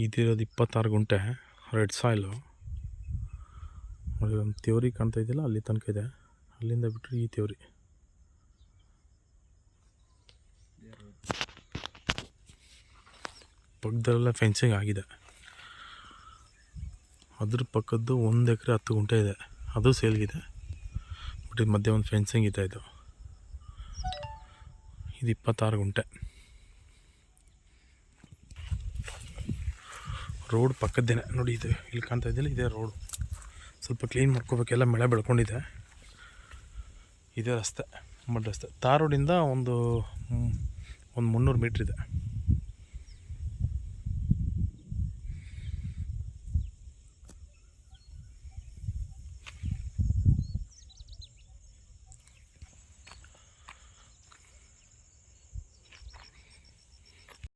ಇದಿರೋದು 26 ಗುಂಟೆ red soil. ನೋಡಿ ಒಂದು ಥಿಯೋರಿ ಕಾಣ್ತಾ ಇದೆಯಲ್ಲ, ಅಲ್ಲಿ ತನಕ ಇದೆ. ಅಲ್ಲಿಂದ ಬಿಟ್ಟರೆ ಈ ಥಿಯೋರಿ. ಪಕ್ಕದಲ್ಲೆಲ್ಲ ಫೆನ್ಸಿಂಗ್ ಆಗಿದೆ. ಅದ್ರ ಪಕ್ಕದ್ದು 1 ಎಕರೆ 10 ಗುಂಟೆ ಇದೆ, ಅದು ಸೇಲ್ಗಿದೆ. ಬಟ್ ಇದು ಮಧ್ಯೆ ಒಂದು ಫೆನ್ಸಿಂಗ್ ಇದೆ. ಇದು 26 ಗುಂಟೆ. ರೋಡ್ ಪಕ್ಕದ್ದೇನೆ ನೋಡಿ, ಇದು ಇಲ್ಲಿ ಕಾಣ್ತಾ ಇದೆಯಲ್ಲ, ಇದೇ ರೋಡು. ಸ್ವಲ್ಪ ಕ್ಲೀನ್ ಮಾಡ್ಕೋಬೇಕೆಲ್ಲ, ಮಳೆ ಬೆಳ್ಕೊಂಡಿದೆ. ಇದೇ ರಸ್ತೆ, ಮಡ್ ರಸ್ತೆ. ತಾರ್ ರೋಡಿಂದ ಒಂದು 300 ಮೀಟ್ರ್ ಇದೆ.